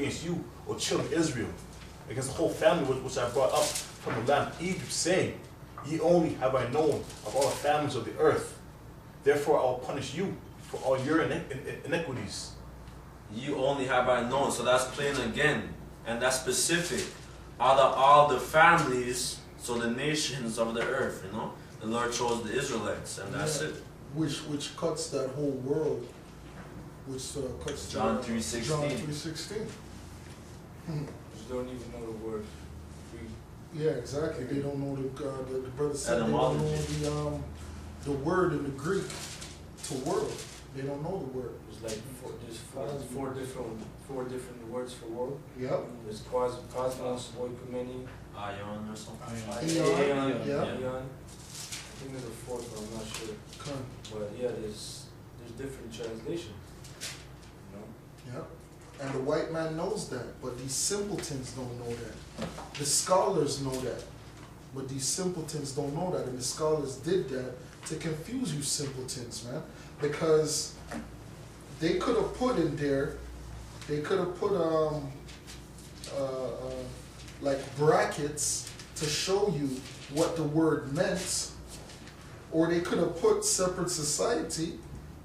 against you, O children of Israel, against the whole family which I brought up from the land of Egypt, saying, Ye only have I known of all the families of the earth. Therefore I will punish you for all your iniquities. You only have I known. So that's plain again. And that's specific. Out of all the families, so the nations of the earth, you know, the Lord chose the Israelites, and that's it. Which cuts that whole world. Which cuts John 3:16. John 3:16. Just don't even know the word. Yeah, exactly. They don't know the brother said they don't Etymology. know the word in the Greek to world. They don't know the word. There's like four different words for world. Yep. There's cosmos, oikumeni, Ion or something. Eon. Eon. Yeah. I think there's a fourth, but I'm not sure. Okay. But yeah, there's different translations. You know? Yep. And the white man knows that, but these simpletons don't know that. The scholars know that, but these simpletons don't know that. And the scholars did that to confuse you simpletons, man. Because they could have put in there, they could have put like brackets to show you what the word meant, or they could have put separate society,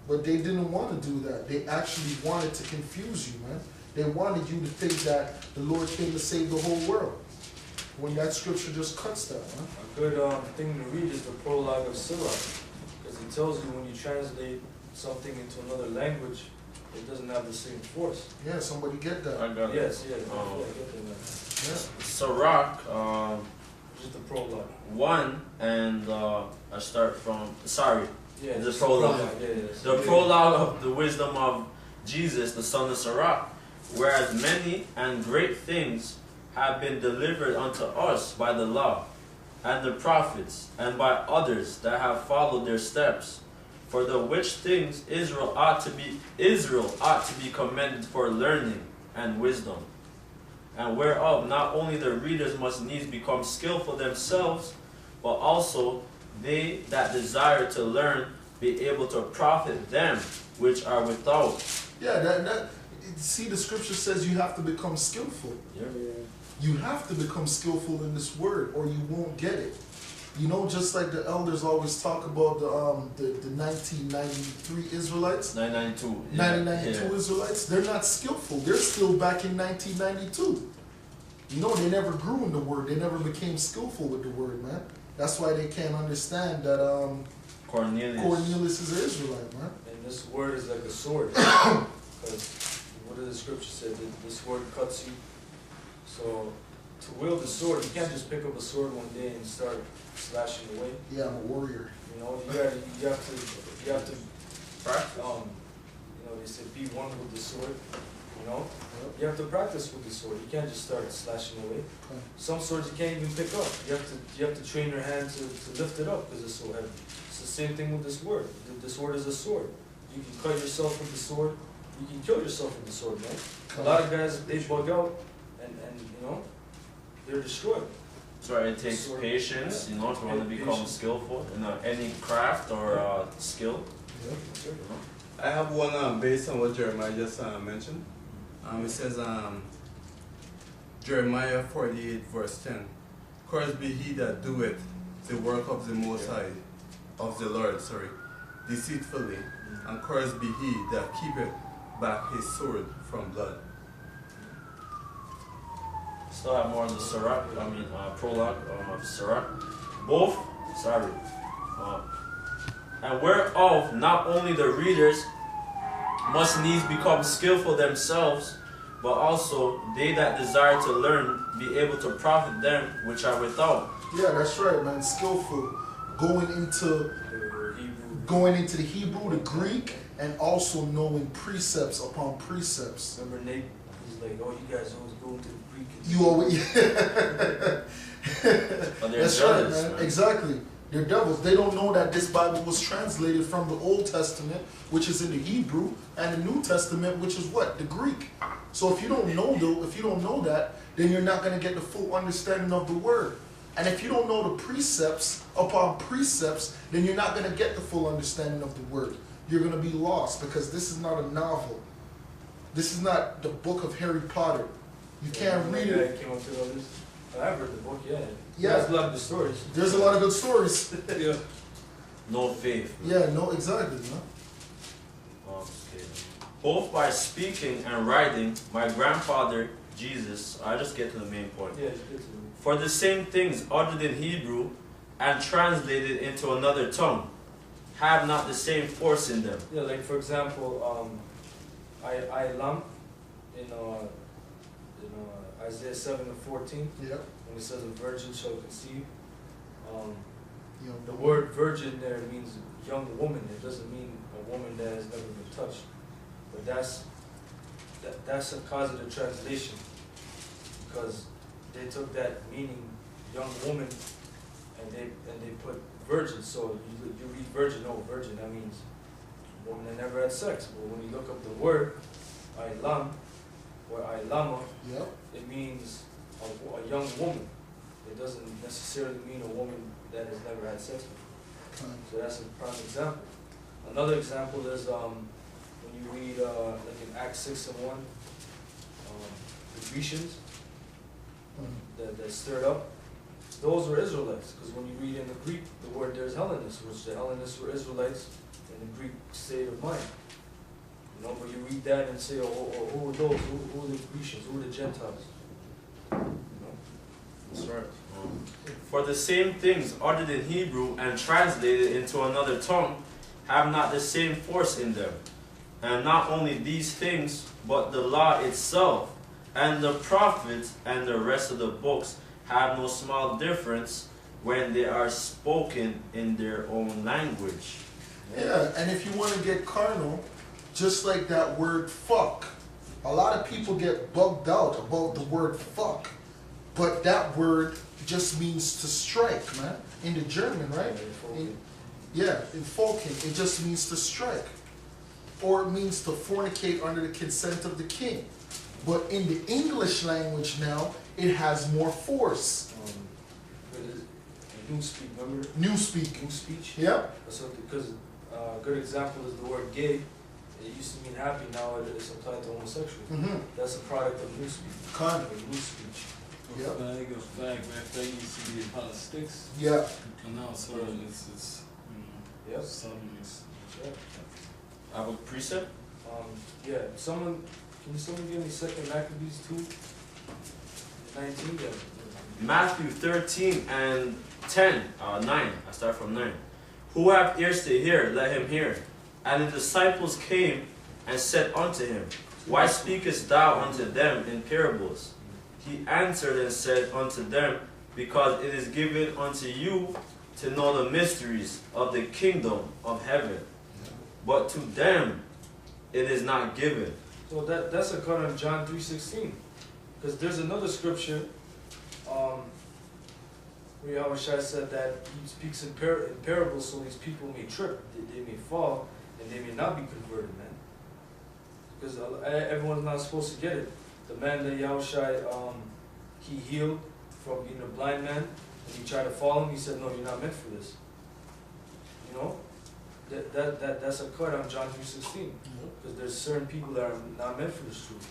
but they didn't want to do that. They actually wanted to confuse you, man. They wanted you to think that the Lord came to save the whole world, when that scripture just cuts that, man. A good thing to read is the prologue of Sirach, because it tells you when you translate something into another language, it doesn't have the same force. Yeah, somebody get that. I got it. Yes, yeah, I get that. Yeah. Sirach, Just the prologue. 1, and I start from, sorry, Yeah, the just prologue. Yeah, The prologue of the wisdom of Jesus, the son of Sirach. Whereas many and great things have been delivered unto us by the law, and the prophets, and by others that have followed their steps. For the which things Israel ought to be commended for learning and wisdom, and whereof not only the readers must needs become skillful themselves, but also they that desire to learn be able to profit them which are without. Yeah, see, the scripture says you have to become skillful. Yeah. You have to become skillful in this word, or you won't get it. You know, just like the elders always talk about the 1993 Israelites, 992. 1992 Israelites, they're not skillful. They're still back in 1992. You know, they never grew in the word. They never became skillful with the word, man. That's why they can't understand that Cornelius is an Israelite, man. And this word is like a sword. Because what does the scripture say? That this sword cuts you. So to wield the sword, you can't just pick up a sword one day and start slashing away. Yeah, I'm a warrior. You know, you have to Practice. they say be one with the sword. You know, Yep. you have to practice with the sword. You can't just start slashing away. Okay. Some swords you can't even pick up. You have to train your hand to lift it up because it's so heavy. It's the same thing with this word. The sword is a sword. You can cut yourself with the sword. You can kill yourself with the sword, man. A lot of guys, they bug out and you know, they're destroyed. So it takes patience, you know, if you want to become skillful in any craft or skill. Yeah. You know? I have one based on what Jeremiah just mentioned. It says, Jeremiah 48 verse 10, Cursed be he that doeth the work of the Most High, of the Lord, deceitfully, and cursed be he that keepeth back his sword from blood. Still have more of the prologue of Sirach. Both, and whereof not only the readers must needs become skillful themselves, but also they that desire to learn be able to profit them which are without. Yeah, that's right, man. Skillful. Going into the Hebrew, the Greek, and also knowing precepts upon precepts. Remember Nate? He's like, oh, you guys always go into the Greek. You always. That's right, man. Exactly. They're devils. They don't know that this Bible was translated from the Old Testament, which is in the Hebrew, and the New Testament, which is what? The Greek. So if you don't know that, then you're not going to get the full understanding of the word. And if you don't know the precepts upon precepts, then you're not going to get the full understanding of the word. You're going to be lost, because this is not a novel. This is not the book of Harry Potter. You can't read it. Came up with all this. I've read the book, yeah. Yeah. There's a lot of good stories. There's a lot of good stories. Yeah. No faith. Yeah, no, exactly, man. Okay. Both by speaking and writing, my grandfather Jesus, I just get to the main point. Yeah, it's good to me. For the same things uttered in Hebrew and translated into another tongue have not the same force in them. Yeah, like for example, I lam in Isaiah 7:14, Yeah. when it says a virgin shall conceive. You know, The word virgin there means young woman. It doesn't mean a woman that has never been touched. But that's a cause of the translation, because they took that meaning young woman and they put virgin. So you read virgin, oh virgin, that means a woman that never had sex. But when you look up the word Ailam or Ailama, Yep. it means a young woman. It doesn't necessarily mean a woman that has never had sex before. So that's a prime example. Another example is when you read like in Acts 6:1, the Grecians that stirred up, those were Israelites. Because when you read in the Greek, the word there's Hellenists, which the Hellenists were Israelites in the Greek state of mind. You know, but you read that and say, oh, who are those? Who are the Grecians? Who are the Gentiles? You know? That's right. For the same things uttered in Hebrew and translated into another tongue have not the same force in them. And not only these things, but the law itself and the prophets and the rest of the books have no small difference when they are spoken in their own language. Yeah, and if you want to get carnal, just like that word fuck, a lot of people get bugged out about the word fuck, but that word just means to strike, man, in the German, right? In Folking, it just means to strike, or it means to fornicate under the consent of the king. But in the English language now, it has more force. Newspeak, remember? Newspeak. Newspeech? Yep. So, because a good example is the word gay. It used to mean happy, now it's applied to homosexual. Mm-hmm. That's a product of newspeak. Con. Newspeech. Yep. A flag back then used to be about sticks. Yeah. And now it's it's Yep. settlements. Yeah. I have a precept. Yeah. Can someone give me 2 Maccabees 2:19? Yeah. Matthew 13 and 10, 9. I start from 9. Who have ears to hear, let him hear. And the disciples came and said unto him, Why speakest thou unto them in parables? He answered and said unto them, Because it is given unto you to know the mysteries of the kingdom of heaven. But to them it is not given. So that's a cut on John 3:16. Because there's another scripture where Yahushua said that he speaks in parables so these people may trip, they may fall, and they may not be converted, man. Because everyone's not supposed to get it. The man that Yahushua, he healed from being a blind man, and he tried to follow him, he said, no, you're not meant for this. You know? That's a cut on John 3:16. Because there's certain people that are not meant for this truth.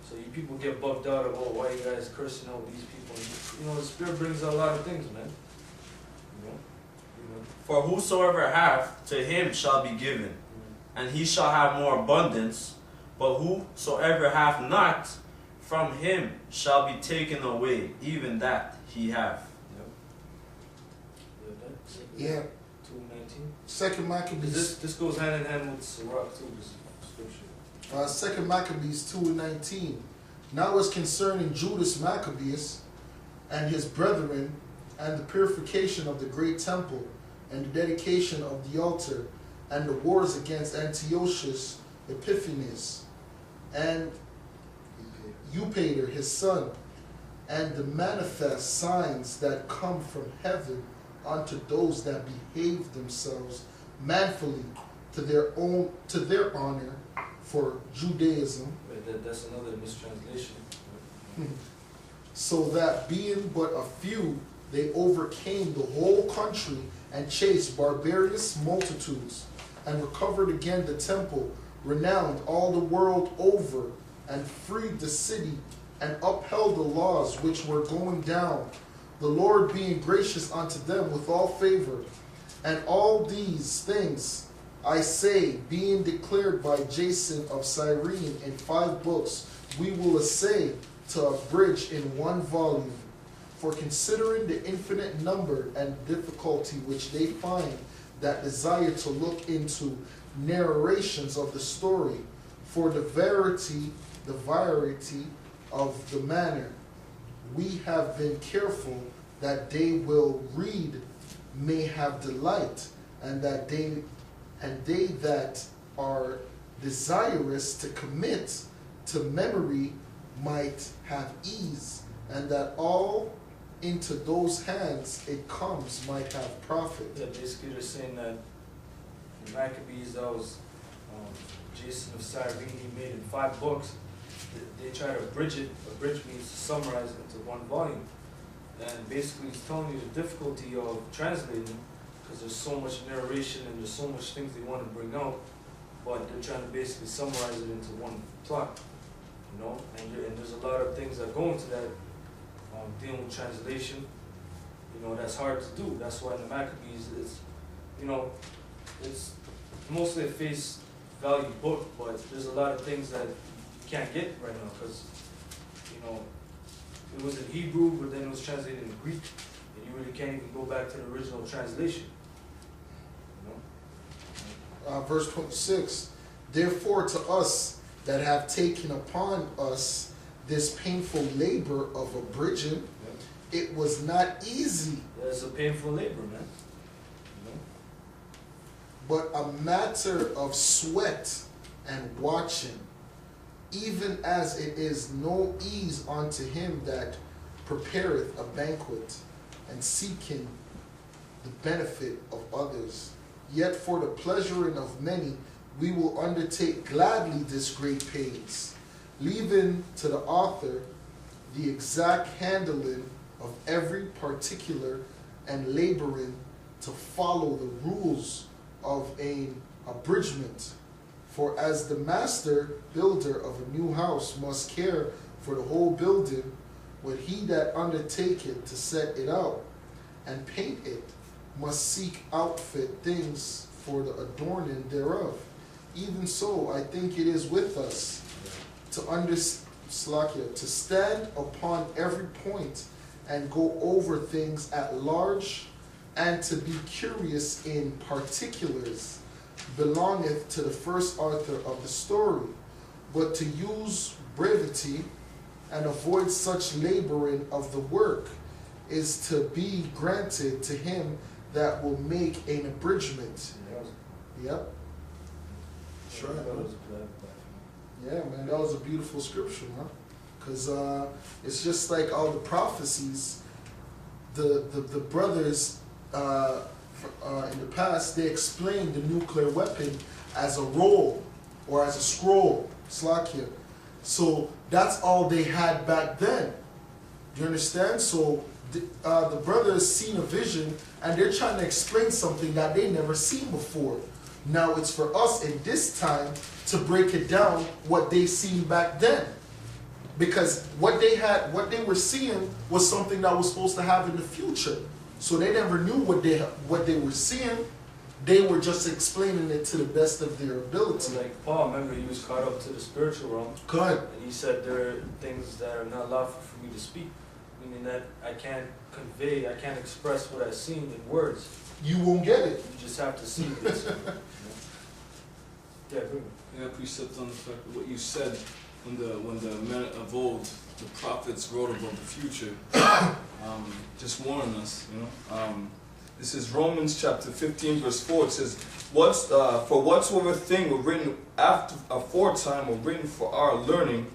So you people get bugged out of, oh, why you guys cursing out these people? You know, the Spirit brings out a lot of things, man. You know? For whosoever hath, to him shall be given, and he shall have more abundance. But whosoever hath not, from him shall be taken away, even that he hath. Yeah. 2:19. 2 Maccabees. This goes hand in hand with Sirach too, this scripture. 2 Maccabees 2:19. Now as concerning Judas Maccabeus and his brethren, and the purification of the great temple, and the dedication of the altar, and the wars against Antiochus Epiphanes, and Eupator his son, and the manifest signs that come from heaven unto those that behave themselves manfully to their honor for Judaism. That's another mistranslation. So that being but a few, they overcame the whole country and chased barbarous multitudes, and recovered again the temple renowned all the world over, and freed the city, and upheld the laws which were going down, the Lord being gracious unto them with all favor. And all these things, I say, being declared by Jason of Cyrene in 5 books, we will essay to abridge in 1 volume. For considering the infinite number and difficulty which they find that desire to look into narrations of the story, for the variety of the manner, we have been careful that they will read may have delight, and they that are desirous to commit to memory might have ease, and that all into those hands it comes might have profit. Yeah, basically they're saying that the Maccabees, that was Jason of Cyrene, he made in 5 books. They try to abridge it. Abridge means to summarize it into 1 volume. And basically he's telling you the difficulty of translating, because there's so much narration and there's so much things they want to bring out, but they're trying to basically summarize it into 1 plot, you know. And there's a lot of things that go into that, dealing with translation. You know, that's hard to do. That's why in the Maccabees, it's, you know, it's mostly a face value book, but there's a lot of things that you can't get right now because, you know, it was in Hebrew, but then it was translated in Greek, and you really can't even go back to the original translation. You know? Verse 26, therefore to us that have taken upon us this painful labor of abridging, it was not easy. Yeah, it's a painful labor, man. You know? But a matter of sweat and watching, even as it is no ease unto him that prepareth a banquet, and seeking the benefit of others. Yet for the pleasuring of many, we will undertake gladly this great pains, leaving to the author the exact handling of every particular, and laboring to follow the rules of an abridgment. For as the master builder of a new house must care for the whole building, but he that undertaketh to set it out and paint it must seek outfit things for the adorning thereof. Even so, I think it is with us to stand upon every point and go over things at large, and to be curious in particulars belongeth to the first author of the story, but to use brevity and avoid such laboring of the work is to be granted to him that will make an abridgment. Yep. Sure. Yeah, man, that was a beautiful scripture, huh? Because it's just like all the prophecies, the brothers in the past, they explained the nuclear weapon as a roll or as a scroll, slakia. So that's all they had back then. Do you understand? So the brothers seen a vision and they're trying to explain something that they never seen before. Now it's for us in this time to break it down what they seen back then. Because what they were seeing was something that was supposed to happen in the future. So they never knew what they were seeing. They were just explaining it to the best of their ability. Like Paul, remember, he was caught up to the spiritual realm. Good. And he said there are things that are not lawful for me to speak. Meaning that I can't convey, I can't express what I've seen in words. You won't get it. You just have to see this. Yeah, bring it. Yeah, precept on the fact of what you said when the men of old, the prophets wrote about the future, just warning us, you know. This is Romans chapter 15, verse 4. It says, for whatsoever thing were written aforetime were written for our learning,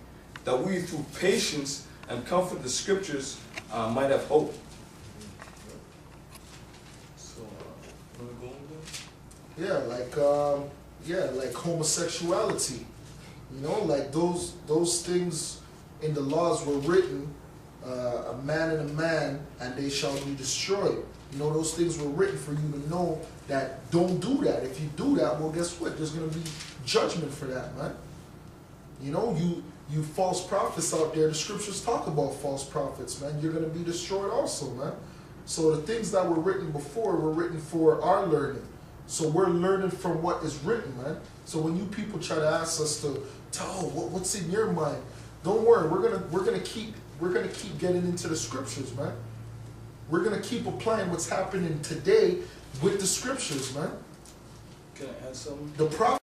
that we through patience and comfort the scriptures might have hope. So, where we going with that? Like homosexuality. You know, like those things in the laws were written a man and a man, and they shall be destroyed. You know, those things were written for you to know that don't do that. If you do that, well, guess what? There's going to be judgment for that, man. You know, you false prophets out there, the scriptures talk about false prophets, man. You're going to be destroyed also, man. So the things that were written before were written for our learning. So we're learning from what is written, man. So when you people try to ask us to tell what's in your mind, don't worry. We're gonna keep getting into the scriptures, man. We're gonna keep applying what's happening today with the scriptures, man. Can I add something? The prophet